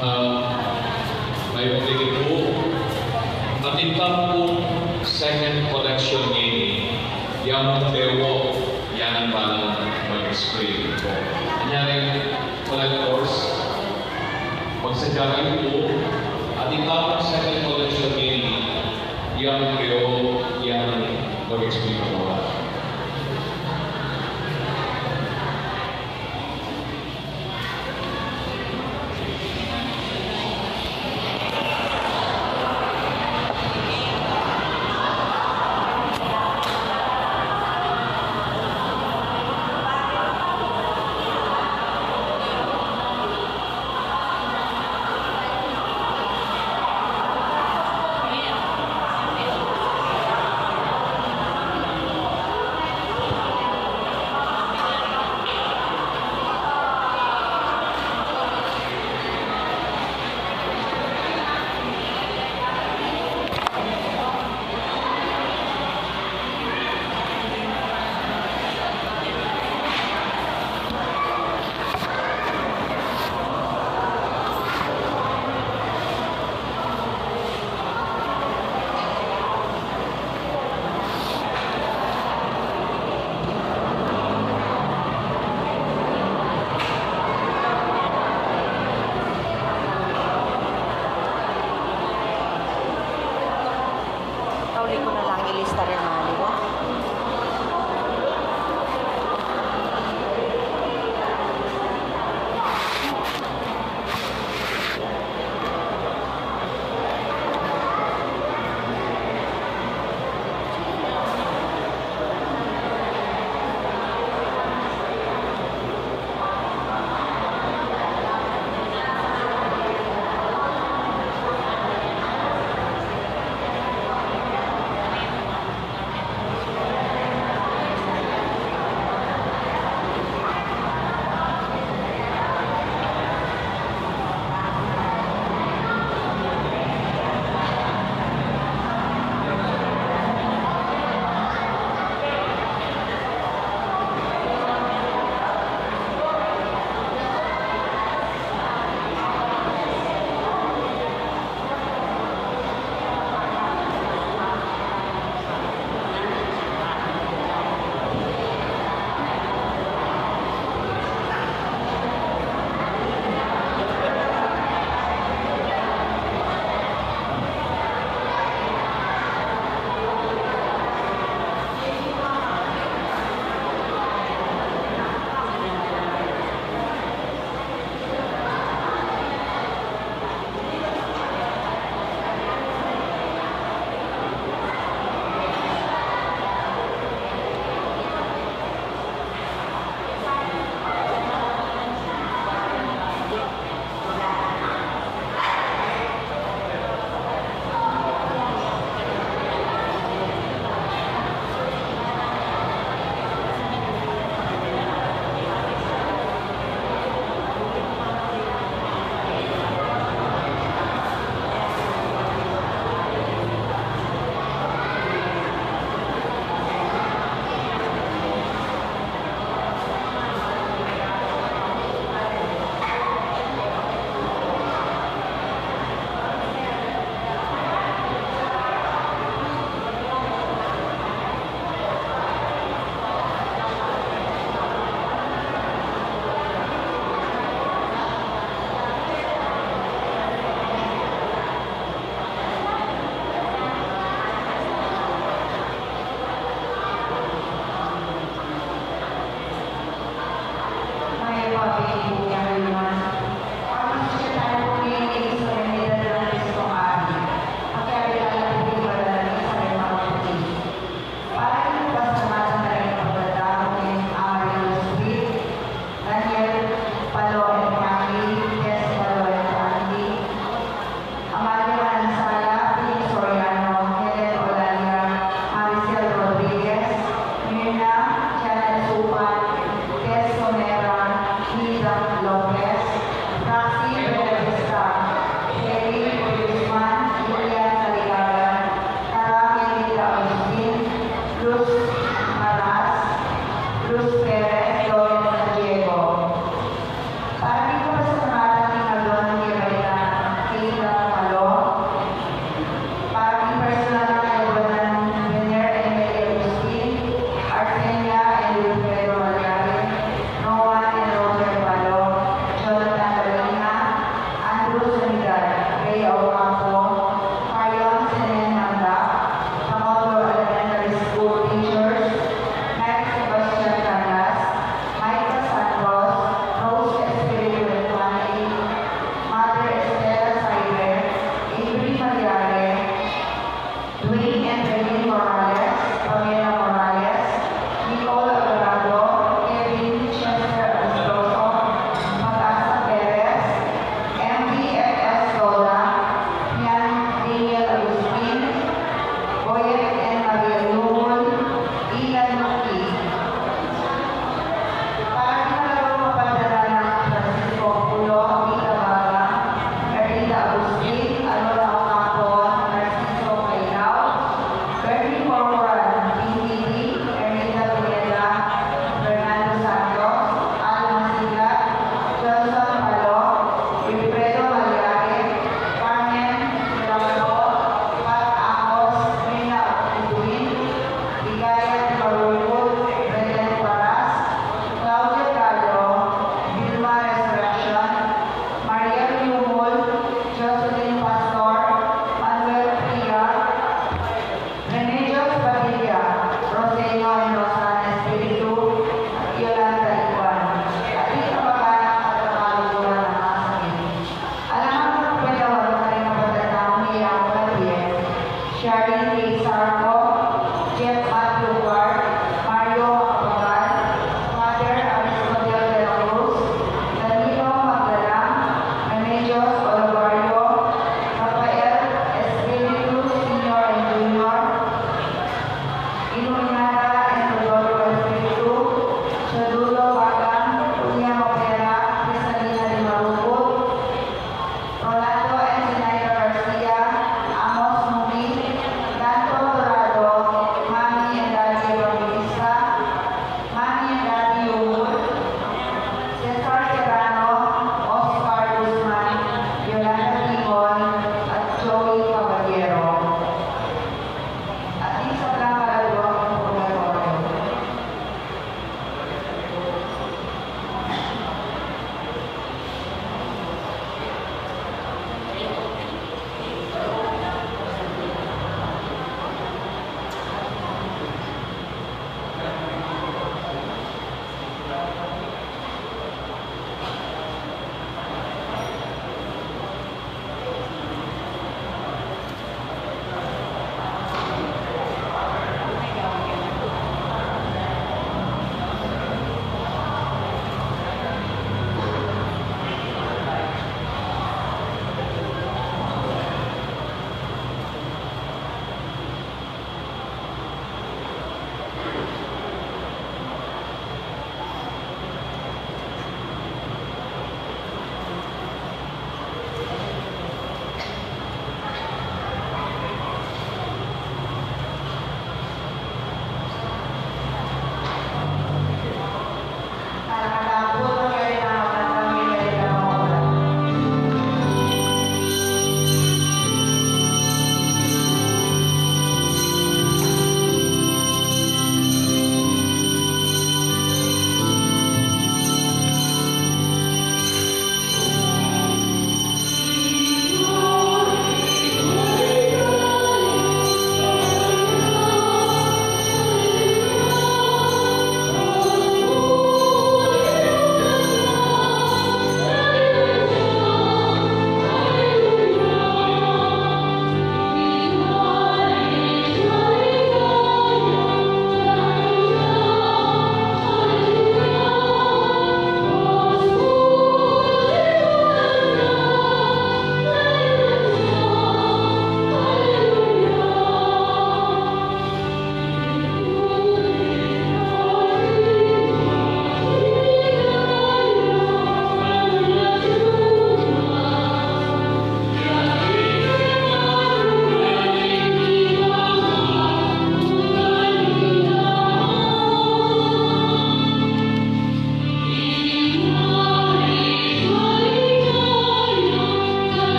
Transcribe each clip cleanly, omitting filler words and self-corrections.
May pagiging po, ating pong second collection ni yang Dewo, yan ang palang mag-screen po. Kanyari, collectors, magsagaray po, ating pong second collection ni yang Dewo, yan ang mag-screen po.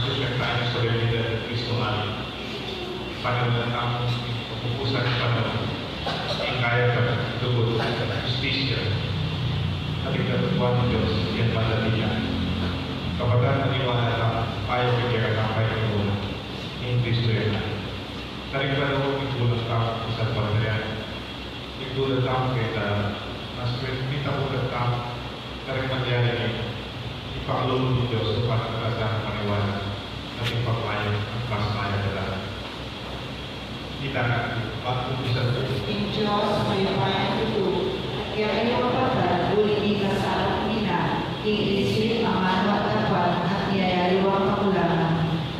susuportahan sa Biblia ng Kristo namin. Panahon ang pupusan ng panahon, ingkaya ka, tugod, justisya, at ikatutuan ng Diyos, yan madalihan. Kapag naniwala ka, ayaw kaya ka kaya mo, in Kristo yan. Tarik pa daw, igulat ka sa pagdayan. Igulat ka kita, mas pinitakulat ka, tarik mangyari, ipakalulong ng Diyos sa pagkakasang paniwala at ipapayag ang kasmaya na lahat. Kita ka, pag-umpisa ko. In Diyos, may bayan ito. Kaya kayo kapatid, ulit ka sa alam nila, iisip ang ano at dapat at niyayariwang kakulangan.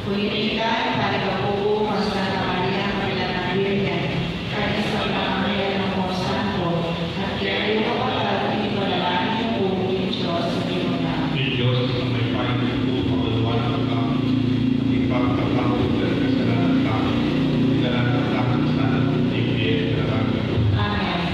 Kulitin para kapupo, basta na Maria, kapila ng Biryan, kaya sa pangangaya ng mga santo, at kaya kayo kapatid, ipalalaman niyo po in Diyos sa Diyos na. In Diyos, ang may bayan ito, pagkaluan ka, at ipagkakapot ng kasalanan ka, kasalanan ka, kasalanan ng ibigay, kasalanan ka. Amen.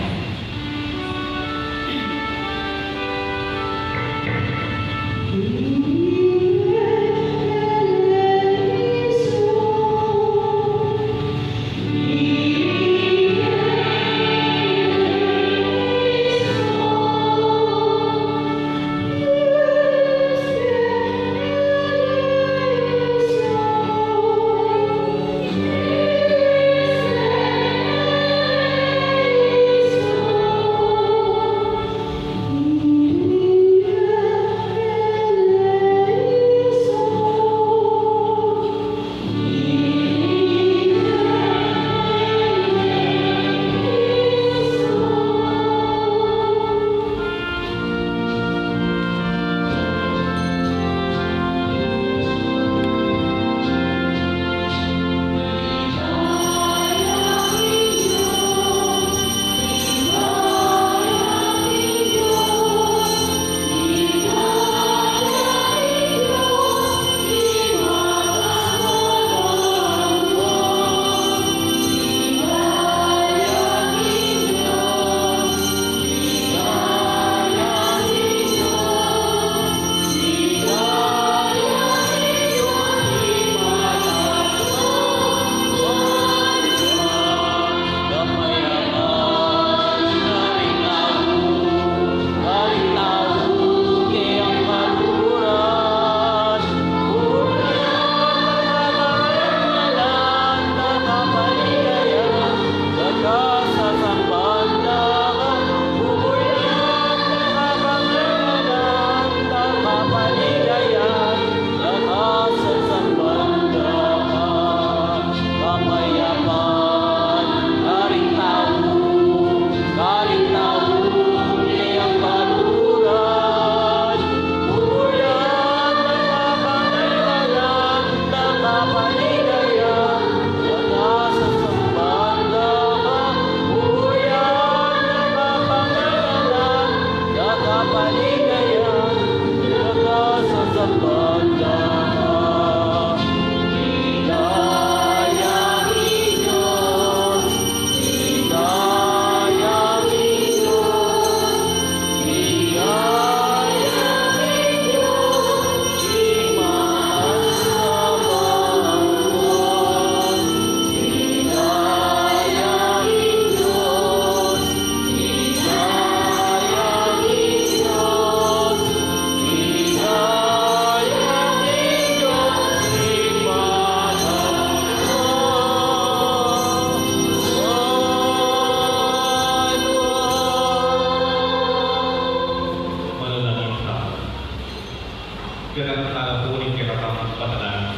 Ganang nalapunin kinatamang panalan,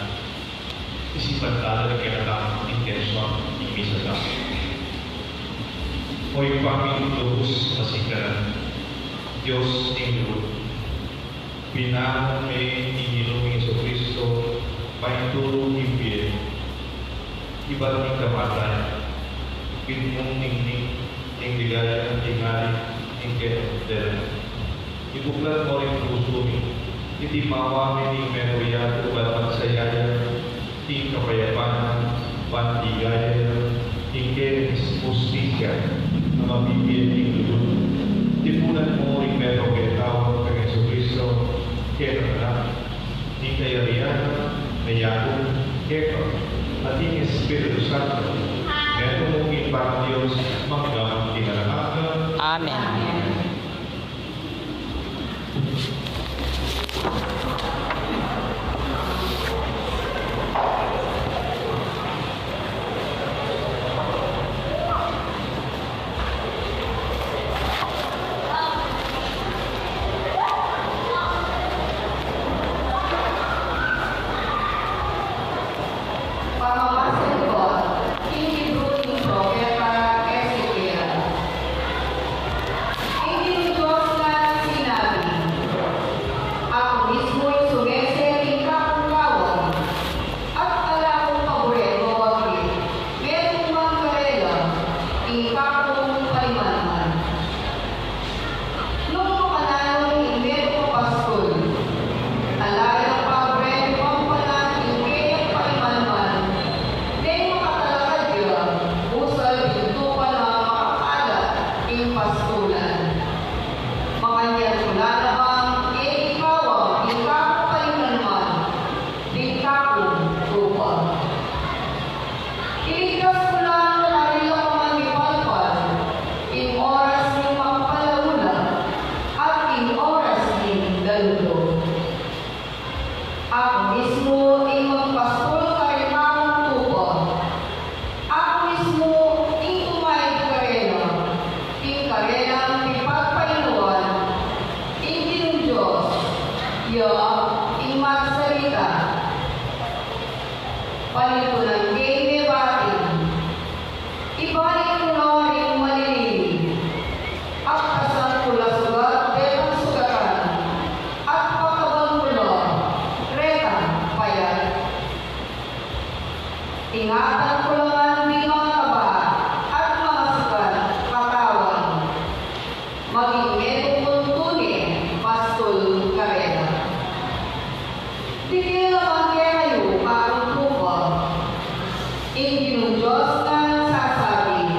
isipan tala ng kinatamang intensyon, ibig sa Hoy paming lubos masikaran, Diyos tinglo, pinahon may inilong Yesu Kristo, paitulong impil, iba't ng kamatay, pinmong ningning, tingligaya ng tingali, tingketdera. Ibuklat mo rin puso mi, hindi mawami ni memoria at magsayaya, ting kapayapaan, pantigaya, tingke justisya, na mabibigyan ng lulun. Tipunan mo rin meron kay tawag ng Yesu Kristo, kaya na, ting kayariyan, Mayagong Keko, ating Espiritu Santo, ngayon tumungin para Diyos, magdamang tinalamagan. Amen. Pamamasin ko, inibro ni Propeta Ezekiel. Hindi Diyos na sinabi, ako mismo'y sumese ng kakungkawang, at ala kong paborito wakit, merong mangkarela, ikakong palimanman. Nung makananong imbero paskol, alayang paborito ang panang ikayang palimanman, may makatalakad ka, usal bitutukan na makakalat ng pastulan. Makanyang mula namang ikaw ang ikakapalimanman, ikakong tupa. Iligtas ko lang na kanilang mga ipalpal, in oras ng makapalaula, at in oras ng dalulo. Ako mismo ay magpastol karinakong tupa. Ako mismo ay tumayag karena, in karenang ipagpainuan, in Ginong Diyos, in magsalita. Palito ng game batin, ibalik ko na rin malilinig, at kasang pula sugat, betang sugatan, at pakabang pula, retang payat. Ingatan ko lang ang mga taba, at mga sugat, katawan, maging medong tuntunin, pastol karena. Tigil naman kaya kayo, parang tupa. Hindi ng Diyos na nagsasabi,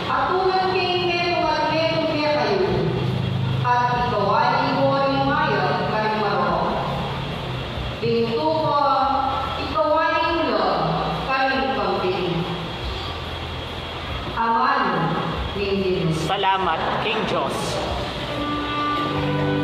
at unang king metong at metong kaya kayo, at ikaw ay iwan ng mayat kay Maro. Ding tupa, ikaw ay mula kay Pambing. Aman, hindi mo. Salamat, King Diyos. Amen.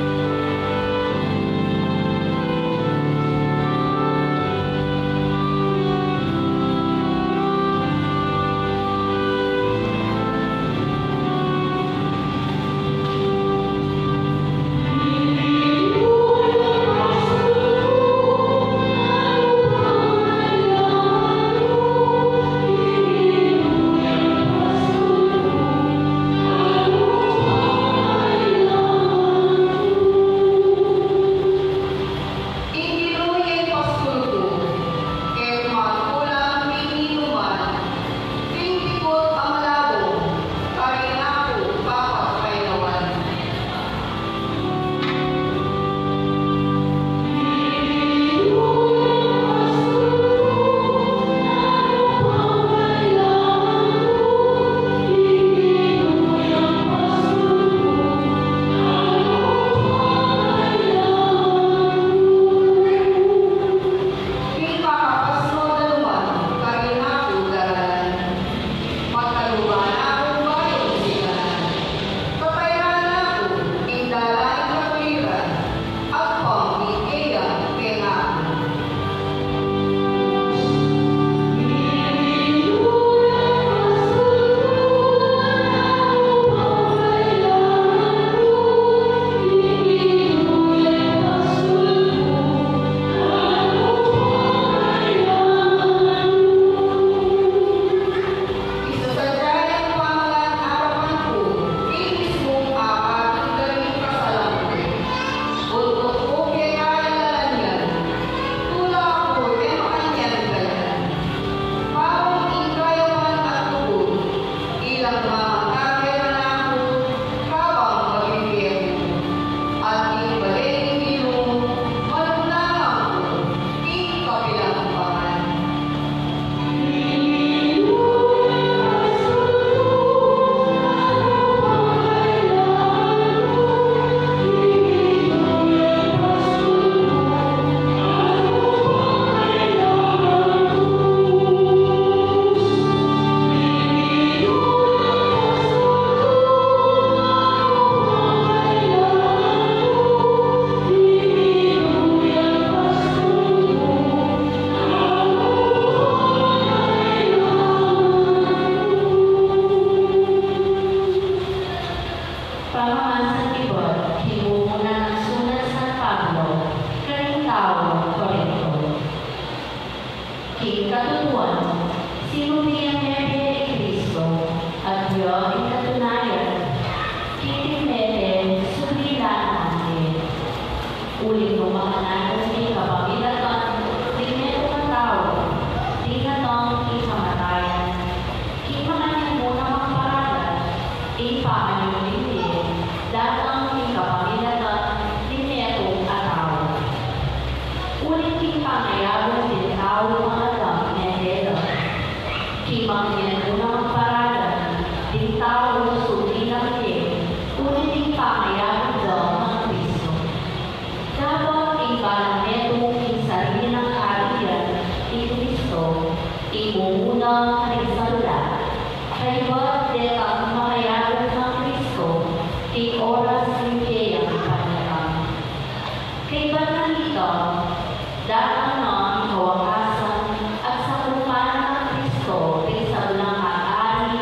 pamahalaan sa kapamilagan, tingnan ng tao, tingnan ng ikamatayan, kimanan mo na magparalan, ipaanulingin, datang ikapamilagan, tingnan ang tao. Ulit pangayabong din tao mga dami ng delo, kimangyan mo na magparalan, din tao sulit ng din, ulit pangayabong daw ng Kristo. Dapat ibalang yung sarili ng kariyan ni Kristo, imumuna ay salula. Kaya't dekang makayabong ng Kristo, di oras ng kayang panyagang. Kay Banalito, datang ng kawakasan at sa kumpanan ng Kristo, ay sa ulang ari,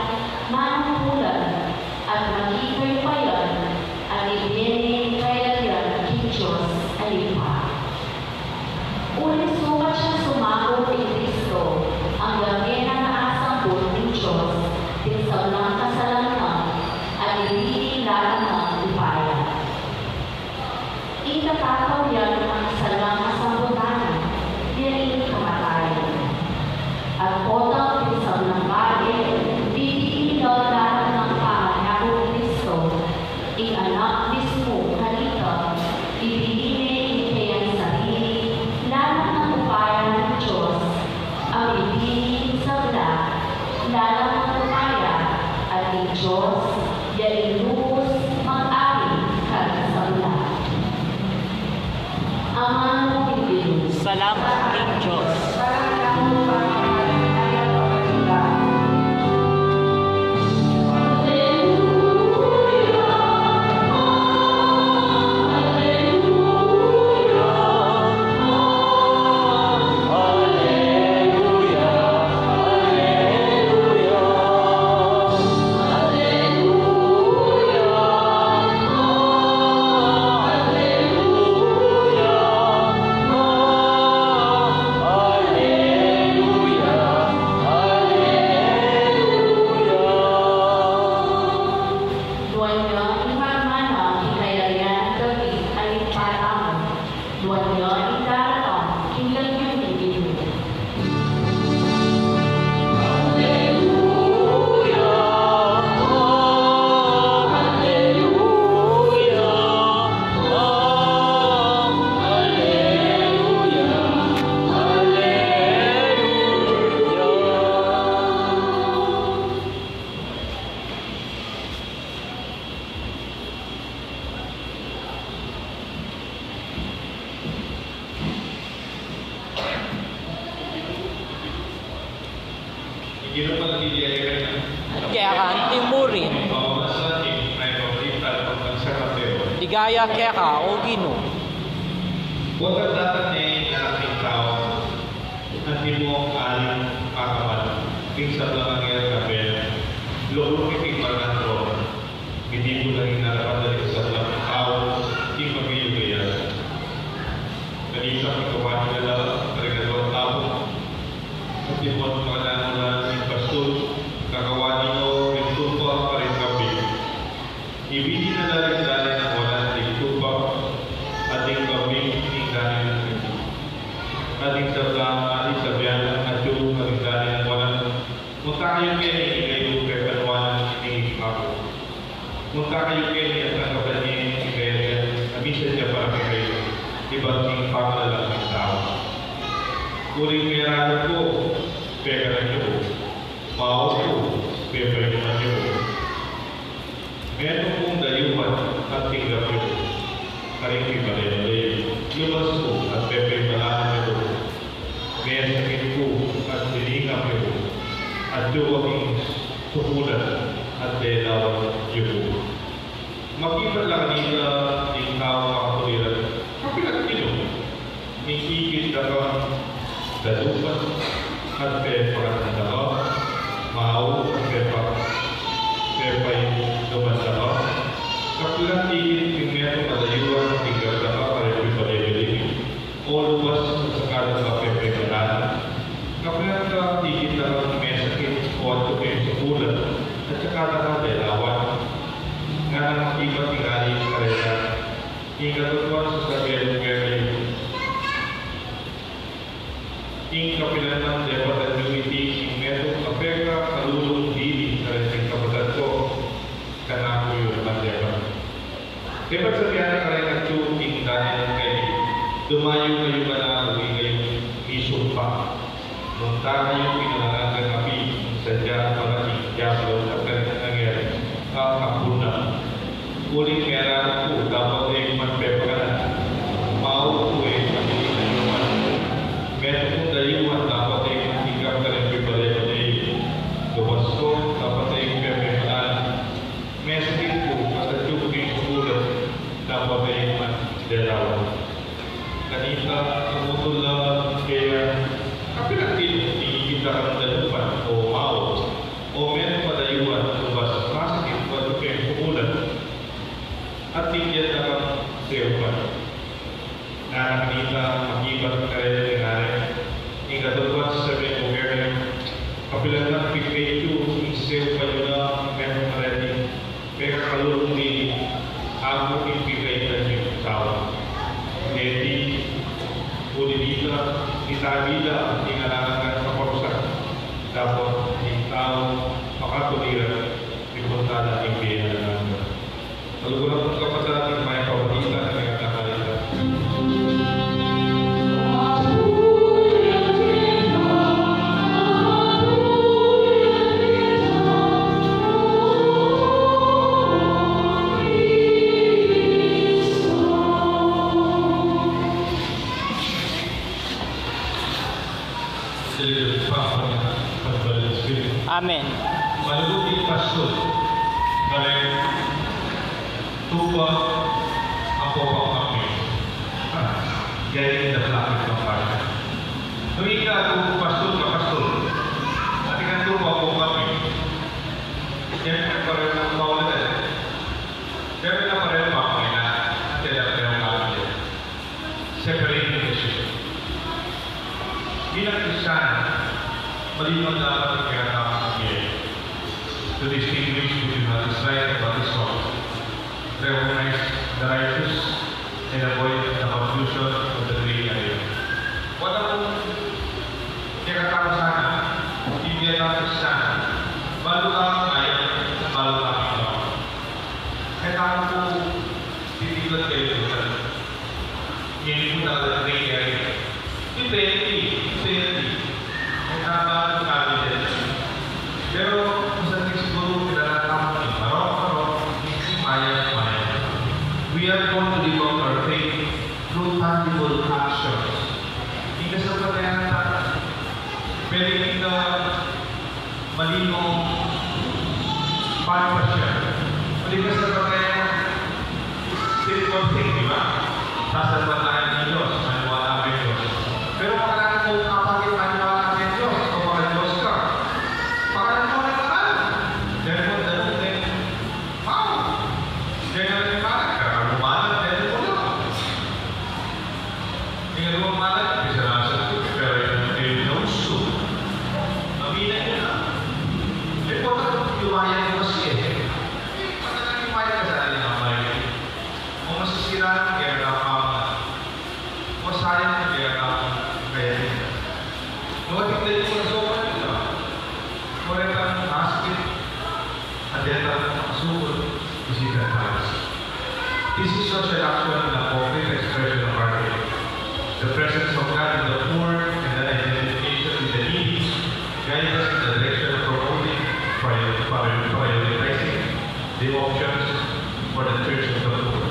manupulan, at magigay pa yan, at ibinin kaya yan king Diyos alipa. Ulit sukat siya sumako kay Kristo, ang gamena na asambol ng Diyos, din sa ulang kasalanan, at ibinin lahat ng lupaya. Itatataw yan ang salang kasambutan, yan kamatayan. At potang din sa ulang bagay, bibiin daw lahat ng panganyakong Kristo, anak mismo halika, ibiginin kayang sarili, lahat ng upaya ng Diyos, ang ibigin sa lahat, lahat ng upaya, at ang Diyos, yan lubos mag-ari kahit sa lahat. Ama ng Pilipinas, Salamat, King Diyos. Hindi na pala tiliyayakan na. Kaya ka ang timurin, Bawa sa atin ay pabritan at pagsaratero. ligaya kaya ka o Gino. Huwag ang datanin na ating tao at di mo aling kakaman. Kinsa lang ang iyong kapel, loob kay Parnatro, hindi mo lang inarapan sa lang tao, di magayugayan. Kanisa kikawan nila, karigado tao, at di mo pagkalaan mo ng pastor, kakawani mo, rintupa pa rin kami. Ibili na dalit-dalit ang walang rintupa, ating kami, tingganin ng Kristo. Ating sablang, ating sabihan, at yung tingganin ng walang, magkakayong kaya ikayo kay Panuan, itingin ako. Magkakayong kaya at ang kapanyin, ikaya amisa siya para kay kayo, ibang tingin pangalalang ng tao. Kuring kaya ko, peka na niyo, mao ko, peka naman niyo. Meron kong dayuhan at tinggal niyo, karing pimalay, lumas ko at pepe malahan niyo. Kaya sakit ko at biningam niyo, at duwaging sukulan at delawan niyo. Makipan lang nila ng tao makatuliran, kapilat niyo, ikikit na ka dadupan at pepa na daka, mao at pepa yung duman daka. Kapilat ikit yung meron madayuan at tinggal daka para yung palibili. O luwas sa kada sa pepe malahan. Kapilat ka ikit na ka may sakit o at kayo sa ulan at sa kada ka delawan. Nga nang makibat tingali yung karela. Ingatutuan sa sabihan ng ing kapilatan dapat at unity ing metong kapega kalulong dili sa ring kapatid ko kanako yun ang dapat. Dapat sabihan ka rin at ing dahil kayo dumayo kayo ka na uli kayong isumpa. Munta kayong pinananagan kami sadya para ikyablo at kanang kakapuna. Uling mera ko dapat ay magpepaganan. Mau ko ay pagiging ayuman. Meron kong dayuan dapat ay matigap ka rin pipalaya na iyo. Gawas ko dapat ay pepaganan. Mesin ko at yung sulat dapat ay magdalawan. Kanita tumutol lang kaya kapinatin ikikita ang dalupan o mau o meron pa dayuan lubas masakit o ito kayong pumulan at tigyan na kang seopan. Nakakita magibat ka rin ng hari. Ikatulad sa sabi ko meron kapilan ng pipedyo seopan nyo na meron ka rin pero kalulong din ako ipipigay yung tao. Hindi uli dito itabila ang tingalangan sa korsa. Dapat yung tao makatulira ipunta na yung biya na naman. Malugulang kong kapatid may pabalita na nagkakalita. Amen. Malulungin pasyon kaya tuwa ako ang kami. Gaya ng lapit ng pagka. Nung ika kung pasyon ka pasyon, at ika tuwa ako kami. Yan ang parang ng maulan. Yan ang parang ng pangina at yan ang kami. Separate the decision. Bilang Kristiyano, malinaw dapat ang kinatawag to distinguish between what is right and what is wrong, recognize the righteous and avoid the confusion of the gray area. Wala kong kinatawag sana, hindi ang Kristiyano, bago ka kaya, bago ka ito. Kaya ako po titigan kayo dito. Hindi po talaga gray area. Depende. Ang tama ng kami din. Pero kung siguro pinanatama ng marok, maya. We are going to live out our faith through tangible actions. Hindi ka sa patayan pero hindi ka malinong pagpasya. Hindi ka sa patayan simple thing, di ba? Sasampatayan ng Diyos, maniwala ng Diyos. Pero pagkakaroon mo kapagin maniwala ng Diyos, o mga Diyos ka, pagkakaroon mo na naman. Dahil mo dalong din, dahil mo rin malag ka, lumalag, dahil mo lang. Tingnan mo malag, bisa nasa ito, pero yung nauso, mamina nyo na. Eh, pagkakaroon lumayan mo kasi eh. Pagkakaroon lumayan ka sa alin ang bayan. Kung masisiraan, kaya nakapangan. Kung sayang, kaya nakapangan. Kaya nila. Mawatignan ko na sopa nila. Kulit ang basket. Adeta ang makasukot. Isipin tayo. This is social action in a concrete expression of our faith. The presence of God in the poor and the identification with the needy guide us in the direction of promoting, prioritizing the options for the church of the poor.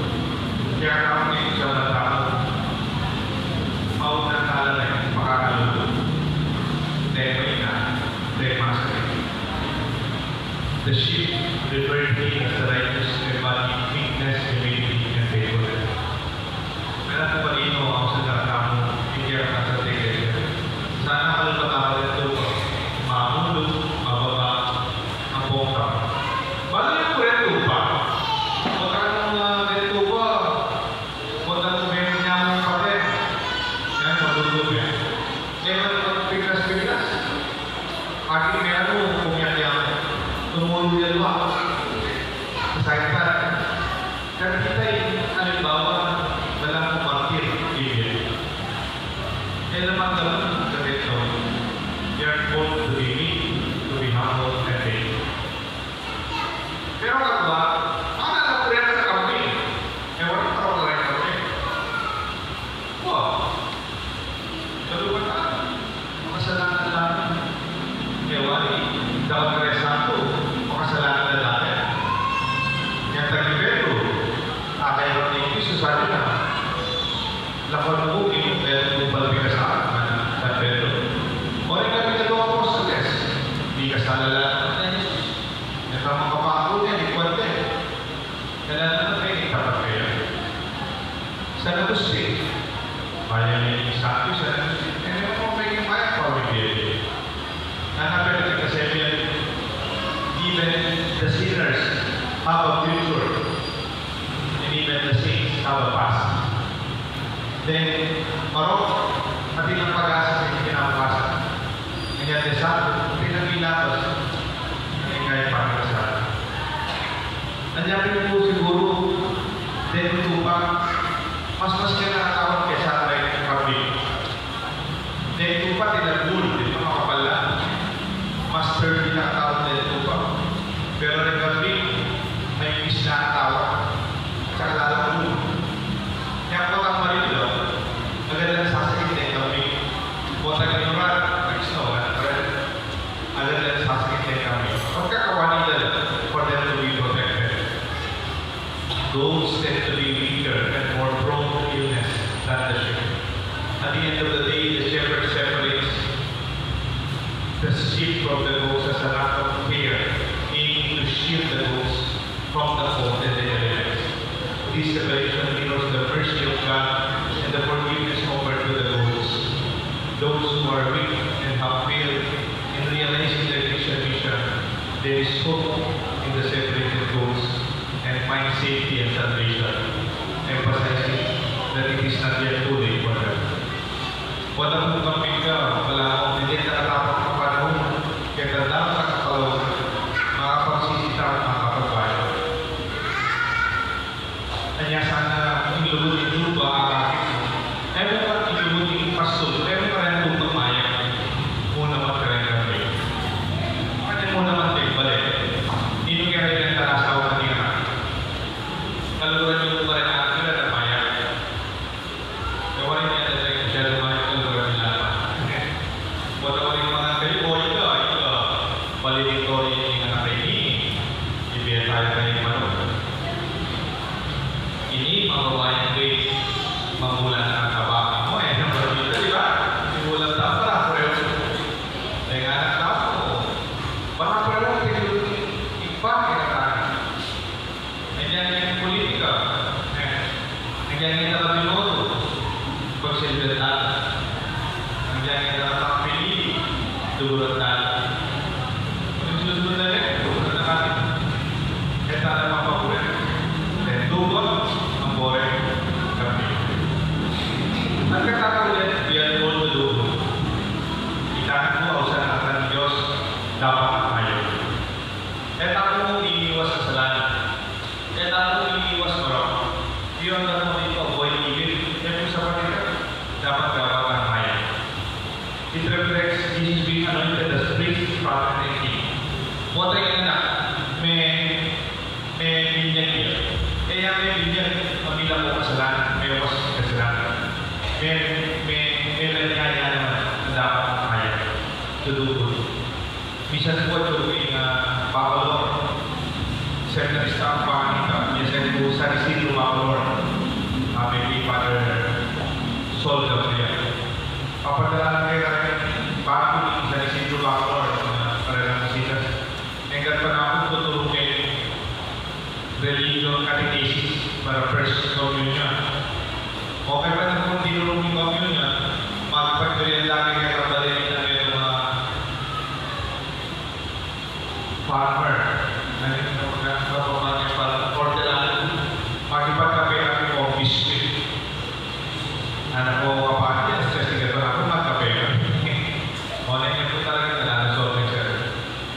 Kaya kami sa tao, maunang talalay, makakalulog. Dahil na, the sheep referred to as the righteous embody meekness, humility, and faithfulness. Kaya po palino ako sa tatamo, hindi ang nasa tigil. Sana kalpatawa ito, maamulog, mababa, ang bongka. Bala yung kwento pa? Magkano ganito ba? Magkano meron niya ang papel? Yan, malulog yan. Yan ang piglas-piglas. Aking meron kung yan. Tumulong yan ba? Masakit pa. Kaya kita yung halimbawa, walang kumartir, ibig. Kaya naman naman, sabi ito, ng booking, dahil kung palapit ka sa akin, San Pedro. O rin kami nagawa ko sa test. Hindi ka sa lalala na Jesus. Nakamang kapako niya, di kwante. Kaya naman kayo, itapat kayo. Sa Agustin, kaya niya yung sabi sa Agustin, eh, naman kung kayo yung kaya, pawibigay. Nanapit ka kasi yan, even the sinners have a future, and even the saints have a past. Then, marok, pati ng pag-asa sa kinabukasan. Kaya desado, pinag-ilabas, ay kaya pagkasal. Nandiyan po siguro, then tupa, mas kinakatawag kaysa tayo ng kambing. Then tupa, tinagul, di ba makapala? Mas third kinakatawag din tupa. Pero ng kambing, may is na tawag, at saka lalakul. Kaya po ang marilo, maganda sasakit na yung kambing. Buwan ng inuran, nag-snow, agad lang sasakit na yung kambing. Pagkakawanin nila, for them to be protected. Those tend to be weaker and more prone to illness than the sheep. At the end of the day, the shepherd separates the sheep from the goats as an act of care, aiming to shield the goats from the cold and the elements. This separation mirrors the mercy of God and the forgiveness offered to the goats. Those who are weak and have failed in realizing their Christian mission, there is hope in the separated goats and find safety and salvation, emphasizing that it is not yet too late for them. Wala kong kambing ka, wala akong hindi nakatapos ng panahon, kaya tandaan sa kakalaw, makapagsisita at makapagbayo. Kanya sana ilubot yung lupa akakit mo. Ewan pa ilubot yung pastol, ewan pa rin kung pagmayak, muna magkaroon kambing. Kanya muna magbalik. Hindi kaya rin ang talasaw na tira. Kaluran yung lupa rin ang sila na mayak. Gawa rin niya talaga yung siya lumayak kaluran nila pa. Wala ko rin mga kayo, o ika, valedictory yung anak ini. Ibigay tayo kayong manok. Ini mababayang grade, mamulan ang kabaka mo. Eh, ang barita, di ba? Simulan tayo para pero dahil anak tayo, para pero ipake na tayo. Nandiyan yung politika. Nandiyan yung nakabinoto. Pagsilbitan. Nandiyan yung nakapili. Dugulat tayo. Kung sinusunod na rin, dugulat na kami. Kaya tayo mapapulit. Then dugot, ang bore, kami. Nagkakaulit, biyan mo na dugot. Itahan mo, sa anak ng Diyos, dapat tayo. Kaya tayo mong iniiwas sa salanan. Kaya tayo mong iniiwas marap. Iyon na mo dito, avoid evil. Kaya sa kanila, dapat ang maya. It reflects Jesus being anointed as priest, prophet, and king. Buwan tayo na may binyag niya. Kaya may binyag, mabila mo kasalanan, may was kasalanan. May lanyaya naman na dapat maya. Tudukod. Minsan po ito yung Bacolor. Seminarista ang panganita. Minsan po sa Isidro Bacolor. Maybe Father Sol Gabriel. Papadala kayo rin bago din sa Isidro Bacolor para lang sitas. Hanggang pa na akong tutulong kayo religion catechesis para first communion. Okay pa na kung tinulong yung communion, magpagdurian lang kayo kabalin na may mga farmer. Nagpapamanya para orderan. Magipagkape kami o biscuit. Anak ko kapatid, kasi gano'n ako magkape. O na po talaga nalalasol ng sir.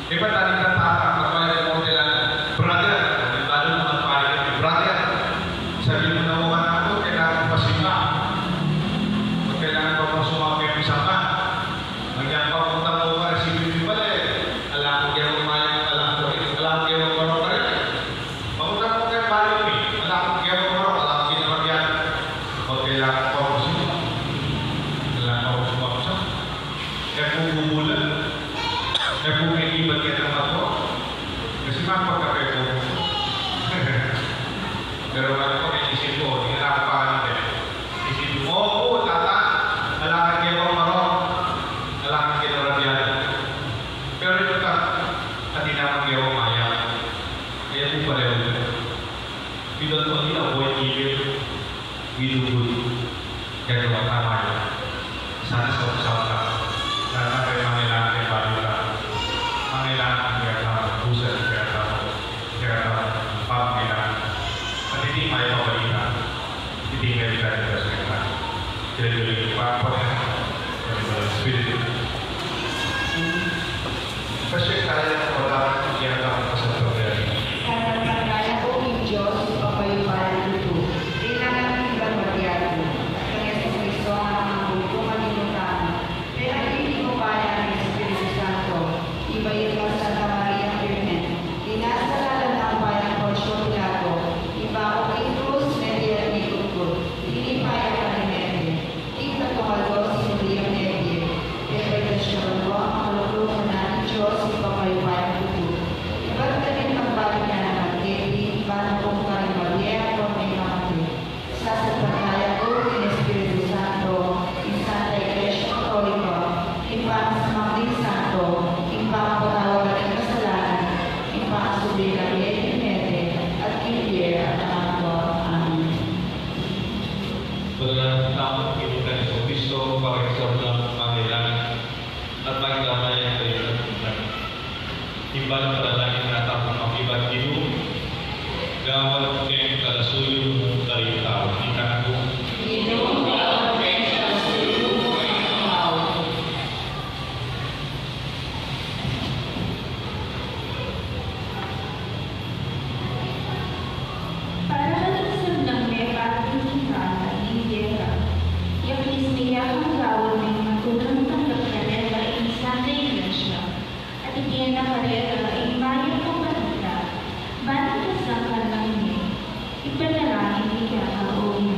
Diba taling kataka, magpapaya ng orderan, brother, lalo naman paya, brother, sabi mo na mukha na ako, kailangan pasimba. Kailangan pa pang sumapay ang isama. Nagyan pa punta mo ka, resipin mo pala eh. Alam ko kayo umayang, alam ko kayo umarong ka rin. Papunta mo kayo baliw eh. Alam ko kayo umarong, alam ko kinamagyan. O kailangan pa ako sumapay. Kailangan pa ako sumapay. Kaya kung bumulan, kaya kung may ibat ka ng ako, kasi magpagkape ko. Pero ano ko, may isip ko, hindi na ako pa kanina. Isip mo, Maya. Sana sa usapan lahat na kayo mangailangan kay Balita. Mangailangan kaya tao, pusan kaya tao, pangailangan. At hindi may pabalita, hindi nga kita nila sa kanya. Kaya pa Spirit. Kasi kaya wala kaya tao sa problema. Kaya po yung Diyos, ipapayupayan ito. Kailangan ng ibang magyari. Kaya sa Kristo ang mga buko kalimutan. Kaya hindi ko kaya ng Espiritu Santo. Iba ito sa Santa Maria Virgen. Dinasalalan ng bayang Porsio Pilato. Iba ako kay Cruz, Media ni Kutkut. Pinipaya ka ni Media. Ika tumalgo si Maria Media. Kaya pagkasyon mo ang kaluluhan ng Diyos, ipapayupayan ito. Iba't ganit ang balik niya na nagtiti, paano kung karimbalia o may mamati. Sa Sagrada ko, in Espiritu Santo, in Santa Iglesia Católica, in Pangsamang Santo, in Pangpatawagan ng Kasalanan, in Pangsubira ng Mete, at Kipier at Amangko. Amen. Padalang tamang kinutan sa Kristo para sa ng pangailangan at magdamay ang kayo ng kinutan. Iba ng panalangin na tapong makibat ginoo, gawal kayong kalasuyo mong karitaw. Ikan ko, Para magsasab ng may pagkikita ng Gera, yung ismiyakang gawin ng matunang tanggap ka nila ay Santa Iglesia, at iyan na karera ay mayang pamalita, ba't kasang ka lang niya, ipanalangin niya ang uwi.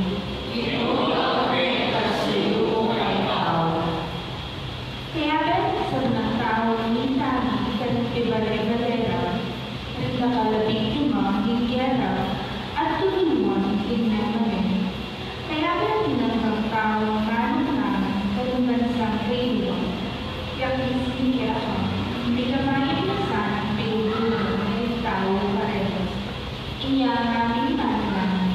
Kaya sa ng tao ng tagi ibalay-balera, at nakalabing tumang higera, at tulungan tignan. Kaya tinatang tao manang kalungan sa kayo, yung isniya ka, hindi ka maipasan pinulungan ng tao parehas. Inya namin manang,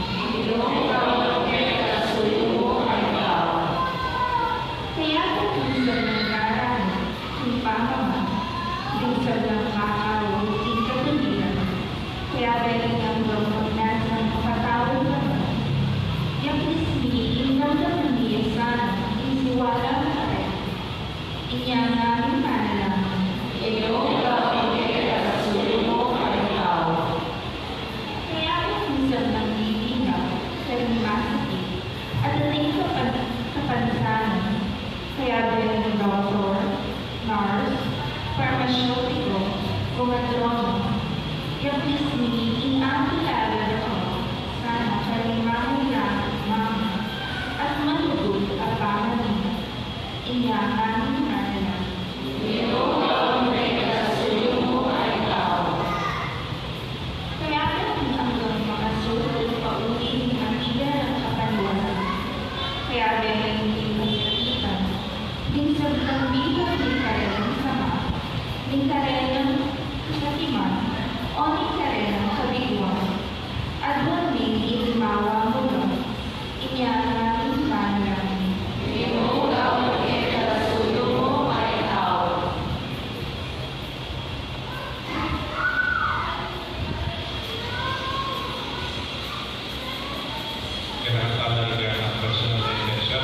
kaya kung ng karaan, kung pamaman, minsan ng kakao, ikatuliran. Kaya balik ang gawang nasa kapatawag naman. Yung ismi, inang ng niyasan, isiwalang kare. Inya namin manang, kaya kung minsan ng lilinaw, kalimasitin, at ating kapansanan. Kaya din ng doktor, nurse, pharmaceutico, kumatrono, yung ismi, inakilala ako, sana kalimahula, mama, at malugod at pamanin. Iyakan kanila. Kaya kami hanggang makasulod pauliin ang ilan ng kapaliwanan. Kaya din hindi masakitan. Minsan ang bilang din karenang sama, din karenang kasatiman, o din karenang kabiguan. At waling ilimawa mo lang, inyanamin panlang. kinakalaga ng personal na iglesia.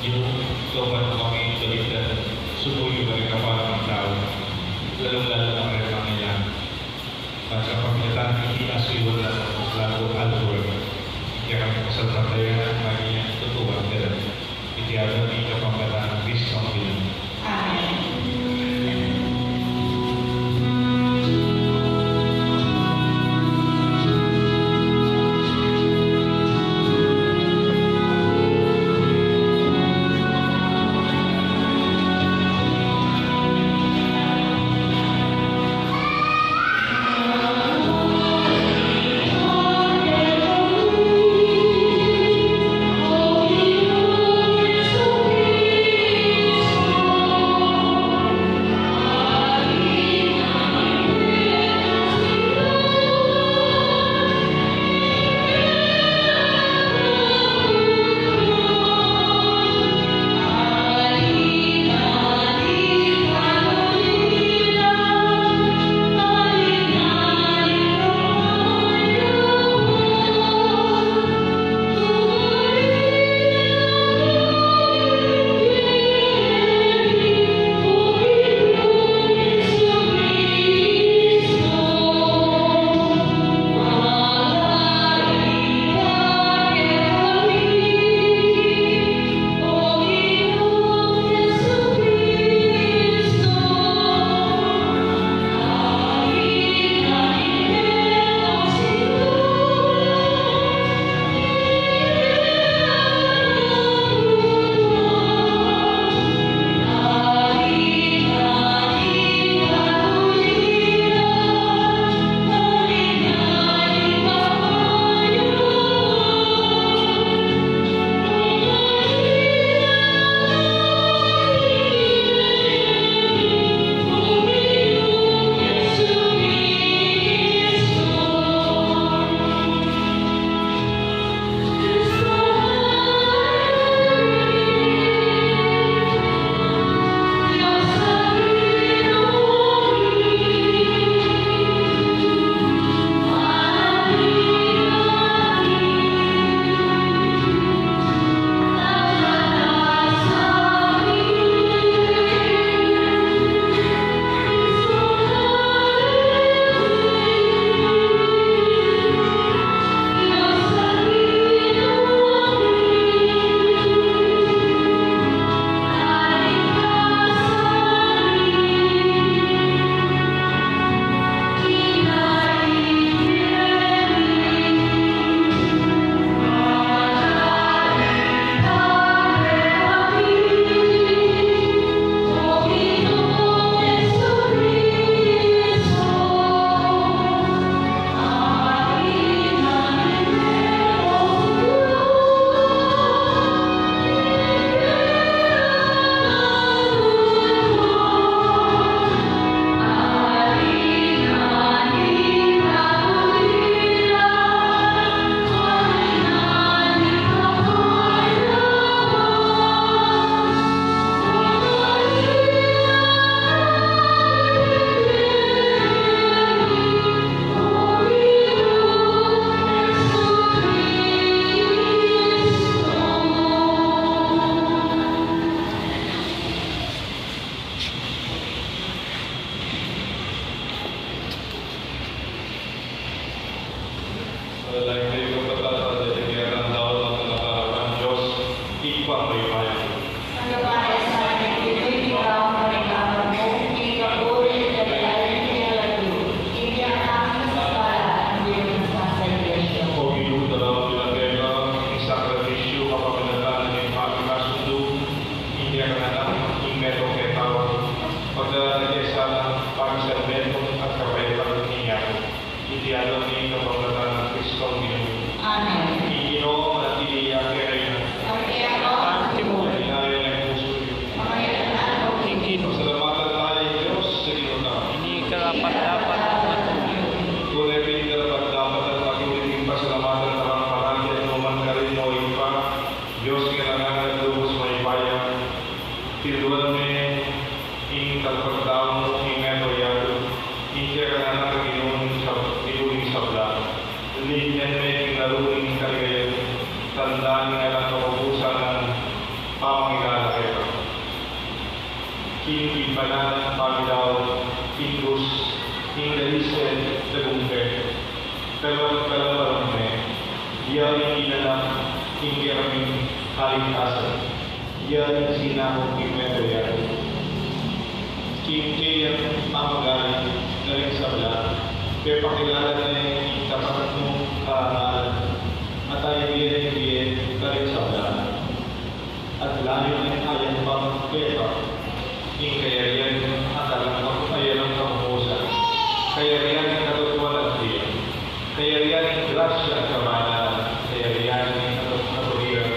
Inuutoban kami balikan subuyo balik kapal ng tao, lalong-lalo ng mga pangailangan. At sa pagkatan ng inaswiwan na lago alcohol, kaya kami kasalpatayan magiging tutuwang dalan. Itiyago ni kapangkatan ng Kristo ang bilang. Amen. Amen. upang may bayan. Ang gabay sa amin, ito'y ikaw ang pagkakaroon mo, ikapuri at ay pinalagyo. Hindi ang aking sasala, hindi ang nasa iglesia. O Ginoo, dalawang pinagkaiba, ang sakripisyo kapag pinagdaan ng aming kasundo, hindi ang anak, yung meron kay tao. Pagdala niya sana para sa meron at kapayapang niya. Hindi alam niya kapag pinagdaan ng Kristo ang Ginoo. Amen. Ginoo, manatili ang kaya Ang kaya Pinayon ang puso niyo. mga yanan o Ingino. Pasalamatan tayo, Diyos, sa Ginoo. Ini karapat-dapat ang matuloy. Tunay pinagdarapat dapat at pag-uliting pasalamatan sa mga parang at naman ka rin mo ipa. Diyos, kailangan at lubos may bayan. Tinulan mo yung kalpagdaang mo yung meto yado. Hindi ka na nakaginuling sabla. Linyan mo yung naruling kaligayan. Tandaan nga lang kapabusan ng pamangilala kayo. Kinikibanan, pamilaw, Ingus, Ingalisen, Tagumpe, Kalamaramne, Diyaring Inanak, Ingiraming Kaligtasan, Diyaring Sinakong Kimetoyan, Kimkayang Mamagaling, Galing Sabla, kaya pakilala na yung tapat mong karangalan, at tayo biyen, Galing Sabla, at layo ng ayang pang pepa, yung kayariyan at alam ayalang kamuhusan. Kayariyan ng katutuan at diyan. Kayariyan ng grasya at kamanalan. Kayariyan ng katutuan,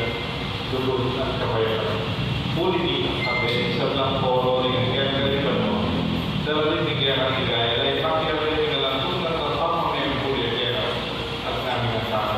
lulod at kapayaran. Ulitin ang kape sa Blancoro ng Gagalipan mo. Darating ni Gera ni Gaya ay pakiyarin ng nalang at ang pamangayang kulit Gera at namin ang tama.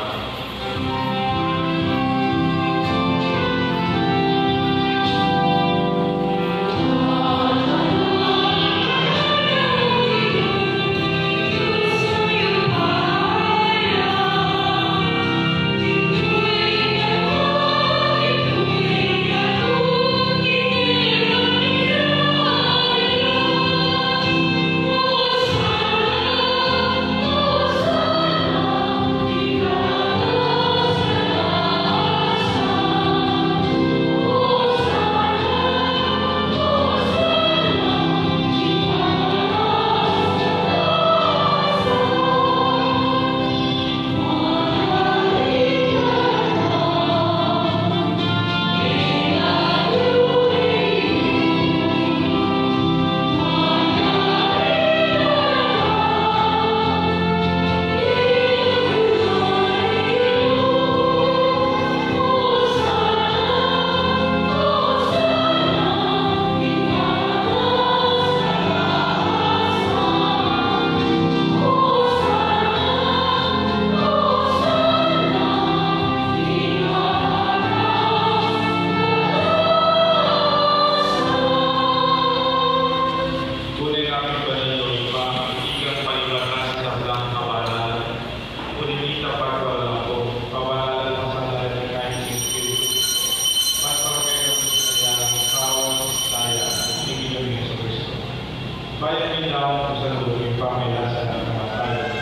Bayan nilaw sa loob pamilasa ng kamatayan.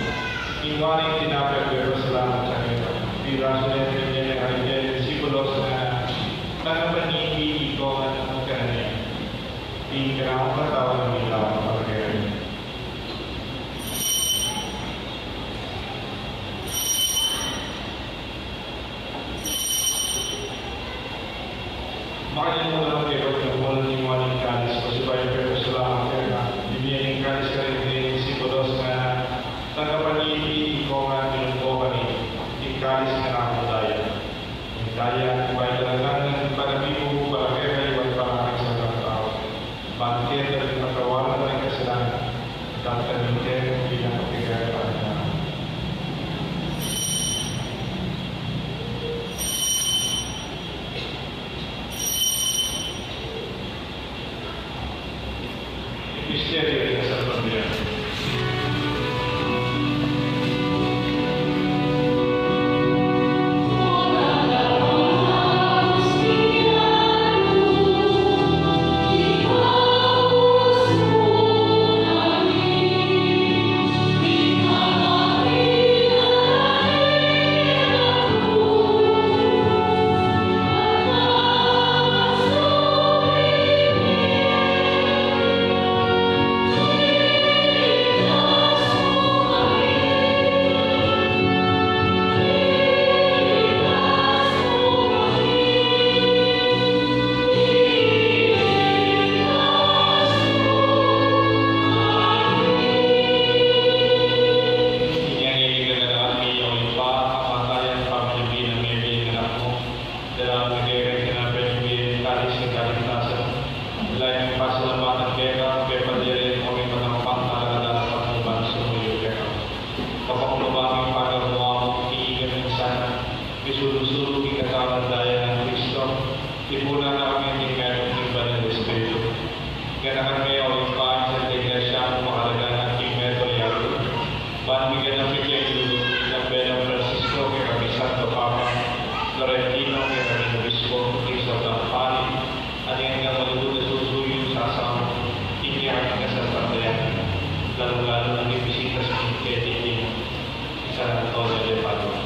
Iwaring tinapagpero salamat sa kanya. Piraso na niya ay disipulos na nanapaniki iko at ang kanya. Tingkang katawan ng ilaw ang pagkaya. Makanya mo lang kayo kung walang iwaning kalis o si Bayan pero salamat kaya bibigyan ng kalis ka rin ng disipulos na tagapaniki iko nga pinagpokan yung kalis na nakakudaya. Yung daya ang bayan talagang panabibo para kaya kayo ay parang sa mga tao. Bangkit at pagkawalan ng kasalanan at kamintin bilang kapigay para na. Misterio de la Salvación. Amen. dalam negara kenapa ini kali sekali tasa lain pasalamatan mereka kepada kami menampang dalam pengumuman semua mereka. Kapag lumaming pada muam iigan minsan isulu-sulu kikatawan daya ng Kristo ipunan namin yung meron ng Banal Espiritu. Kaya kami olimpahan sa iglesia ang mahalaga ng Kimeto Yago. Banbigyan ng Picaylo ng Benang Francisco kay kami Santo Papa Florentino kay kami Obispo Isang Lampani at yung nga malugod na susuyo sa asama ikiyak ka sa pandayan lalo-lalo ng ibisita sa Picaylo sa Antonio de Padua.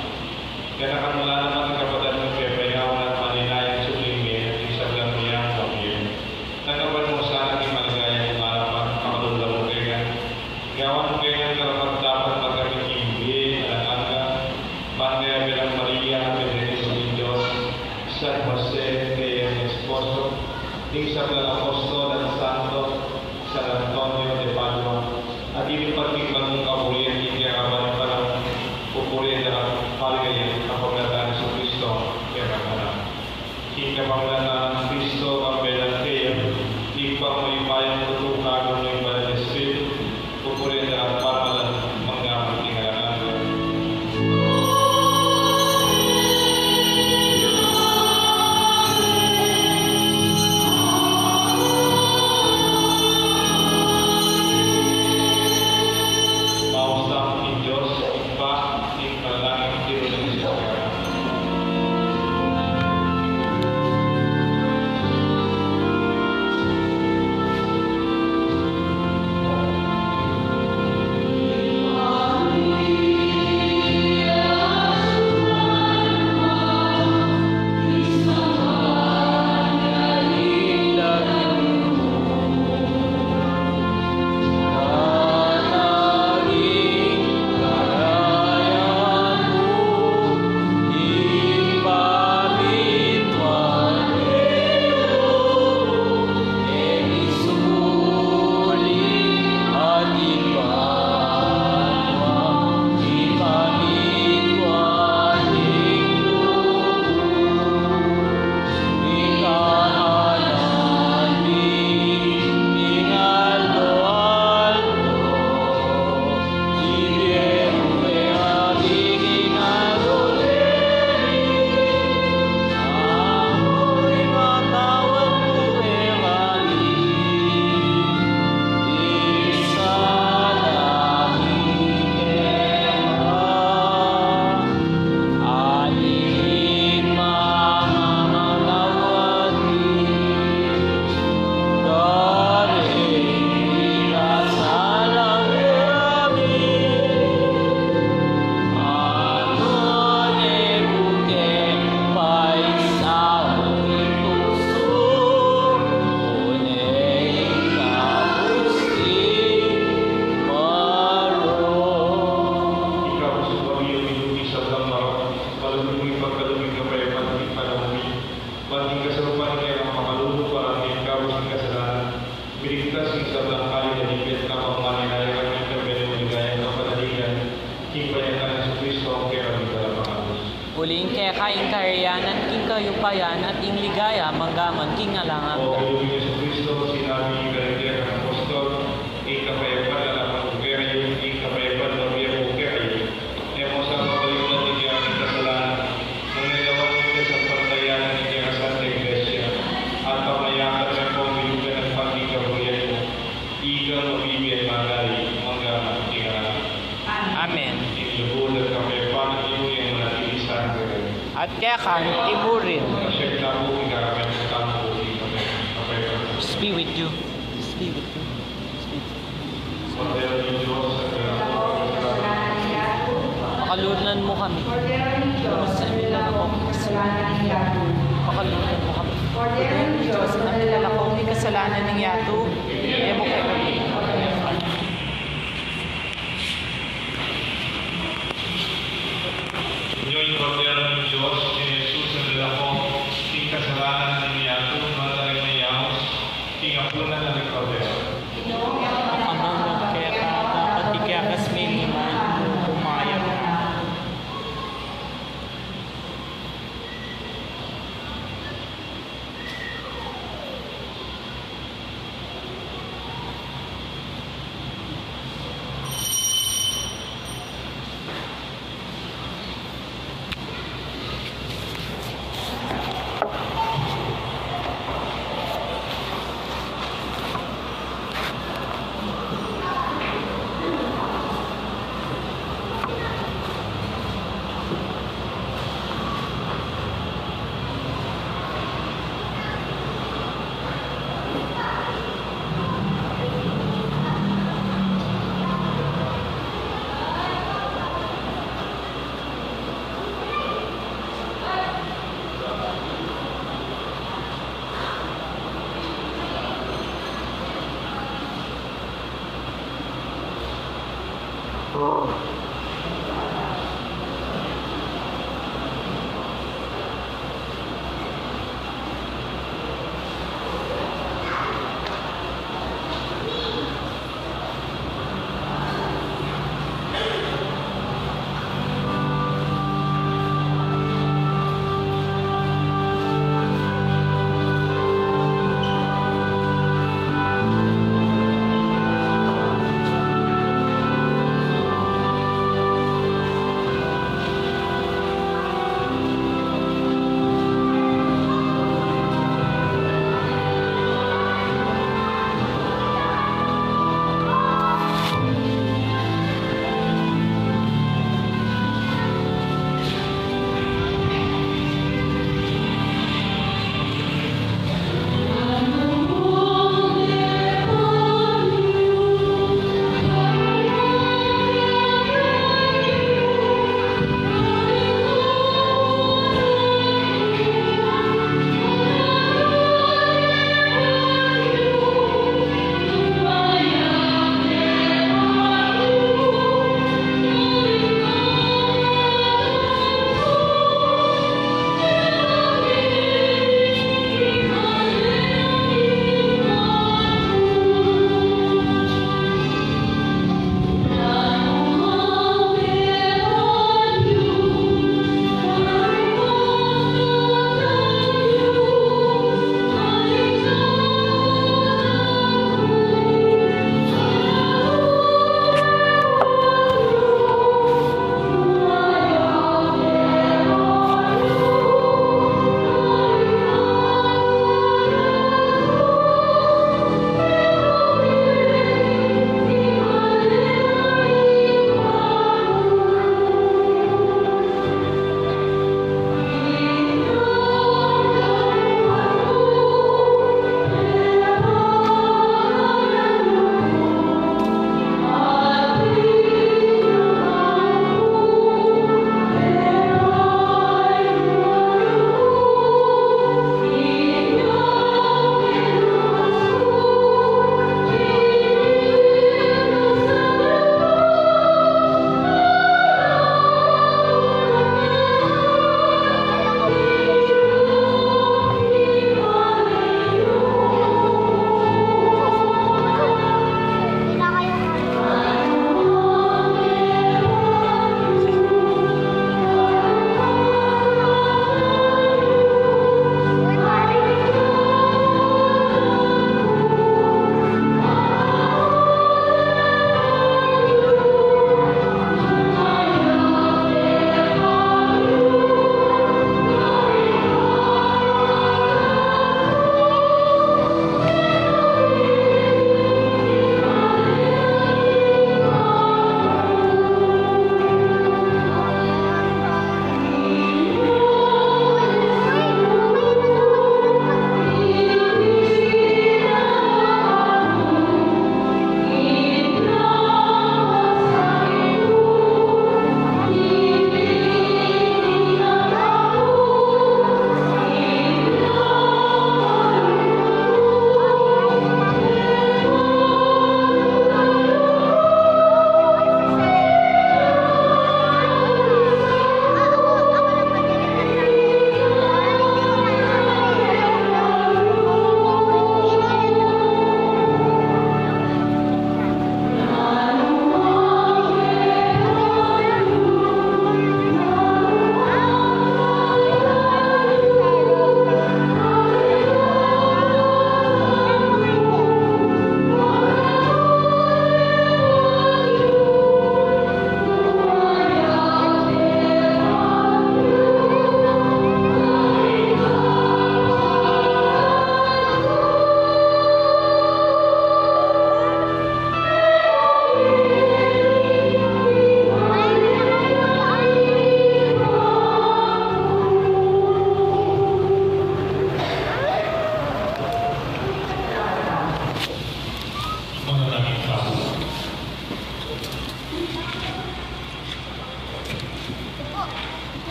Kaya nakamula naman ang kapatid ng Pepeyawan at malinayang sublime at isang lamiyang pamilya. Nagapan mo sana ang malagayang umarapan, makalula mo kaya. Gawan mo kaya karapat dapat magkamit imbi, alanganga, Bandera Bilang Maria, Pedrenis ng Diyos, San Jose, kaya ng Esposo, Isang Apostol at Santo, San Antonio de Padua, at inipating bagong kapulian, hindi ang kabanin pa lang pupurihan na paligayan ang paglataan sa Kristo, kaya kamarang. Hingga paglataan ng Kristo, ang belang kaya, ipang may bayang tutukagan ng Banal Espiritu, pupurihan na pamalan, manggamit tingalangan. Mausap ni Diyos, ipa, ng malangit tiro ng Israel. Uling kaya kaing kariyanan, king kayupayan at ing ligaya, manggaman king alangan. O Panginoong Jesucristo, sinabi ka rin ng apostol, ikapayapan na lamang ukerayo, ikapayapan na biya ukerayo. E mo sa mabalikan ninyo ang kasalanan, nang nagawan ninyo sa pantayanan ninyo ang Santa Iglesia, at pamayakan ng pamilugan ng pagkikabuyan mo, igang mabibigyan magari, manggaman king alangan. Amen. Inilubod at kapayapan ng inyo yung manatilisan ka rin. At kaya kan tiburin. Masyag na po, ikakamay sa tamo po, ikapayapan. Peace be with you. Peace be with you. Peace be with you. Cordero ni Diyos, sa kasalanan. Pakalunan mo kami. Pakalunan mo kami. Cordero ni Diyos, ang nilalakong ni kasalanan ng yato, emo kay kami. Yung Cordero ng Diyos, si Jesus ang nilalakong king kasalanan ng yato, madaling mayahos, king apunan ng Cordero. Amang kaya dapat ikakas miniman pumayag.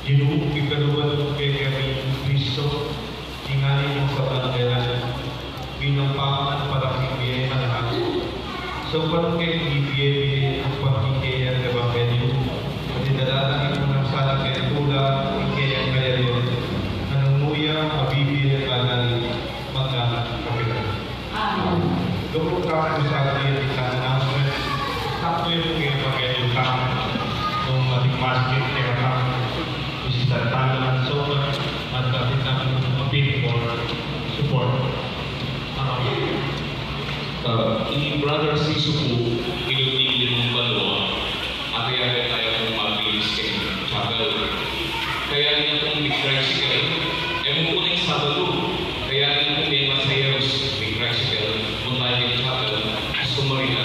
Ginoo, ikaluban kay kami Kristo, ingali mo sa bandalan, binampakan para kay lahat. So, paano kayo ibigay ang pagkikaya ng Evangelyo? At idadalangin mo ng sana kay Tula, ikaya kaya yun, anong muya, mabibili ka na magkakapitan. Amen. Doon ka sa atin, isang announcement. Sakto yung kay Evangelyo ka, nung ating basket kaya ka, isitatalan at so, at ating appeal for support. Ini brother si Suku inutigil ng balwa at kaya tayo kung mabilis kayo travel. Kaya niya kung tricycle, muna yung sabalo. Kaya niya kung may masayos tricycle, muna yung travel, gusto mo rin na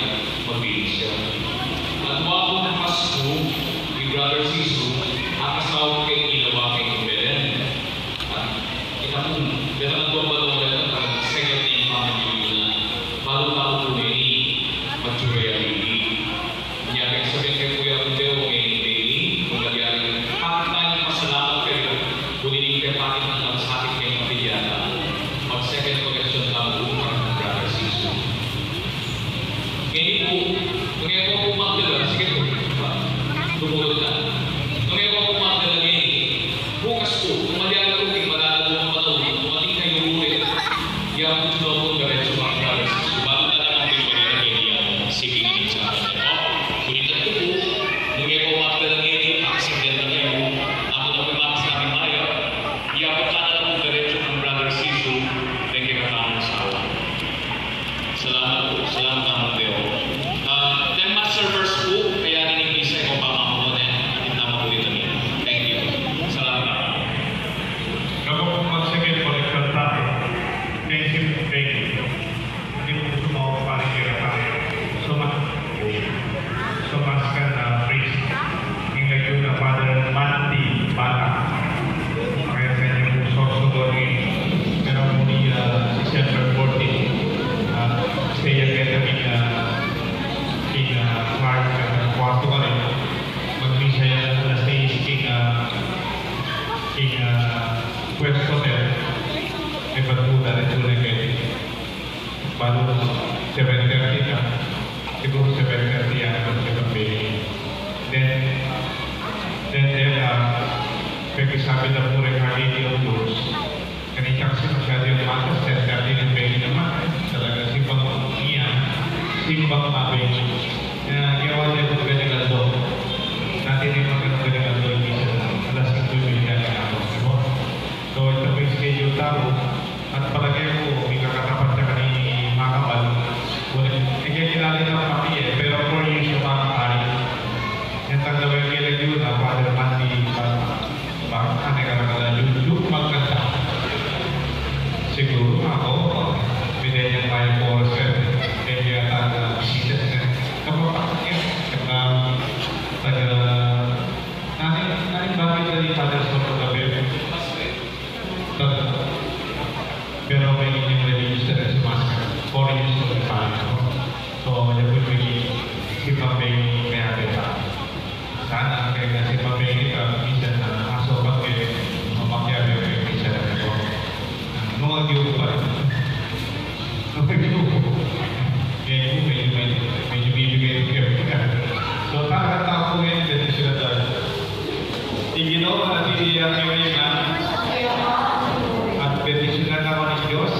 mabilis siya. At wako ng Pasko, ni brother Sisu, at kasawag kayong ginawa kayong Belen. At itakong, pero ang balwa na ang second name family na baru tahu ini mencuri ini. Nyari sebagai kuya beliau ini mengajar fakta masalah kayu. Kuning kepatin dalam sakit yang terjadi. Mat second collection kamu brother Sisu. Ini bu, mengapa bu magdala sikit bu? Tumulog na. Mengapa bu magdala ini? Bukas po, kumayan ko kung malala mo matawid, kumating kayo ulit. Yang betul dari cuma brother Sisu. Baru 7:30 ka, siguro 7:30 yan ang pagpapili. Then pag-isabi na po rin halili yung doors. Kanina kasi masyado yung matas, 10:30 ng pili naman. Talaga simbang iyan, simbang mabing. Gawa niya kung ganyan doon. Natin yung mga ganyan doon, alas 5 yung ganyan ako. So ito po yung schedule tao. At palagay ko, may kakatapat na kanina makapal. Hindi kilala ng papi pero for you siya makakari. Yung tanggawin kailan yun, Father Mandy, bakit ka nagkakala yung magkanta. Siguro ako, binay niyang may force, kaya yata bisita siya. Kapapakit, natin bakit na ni Father sa pagkabi? Pero may inyong religious na rin sa masker. For use of the family. So, malapit si Papay may agad. Sana kaya si Papay kita minsan na aso pag mamakyabi kayo minsan na kayo. Nung agyo pa rin. Nung agyo po. Kaya po medyo bibigay kayo. So, tao po ngayon din sila dahil. Iginaw na natidiyan kayo ngayon na at bendisyonan naman ng Diyos,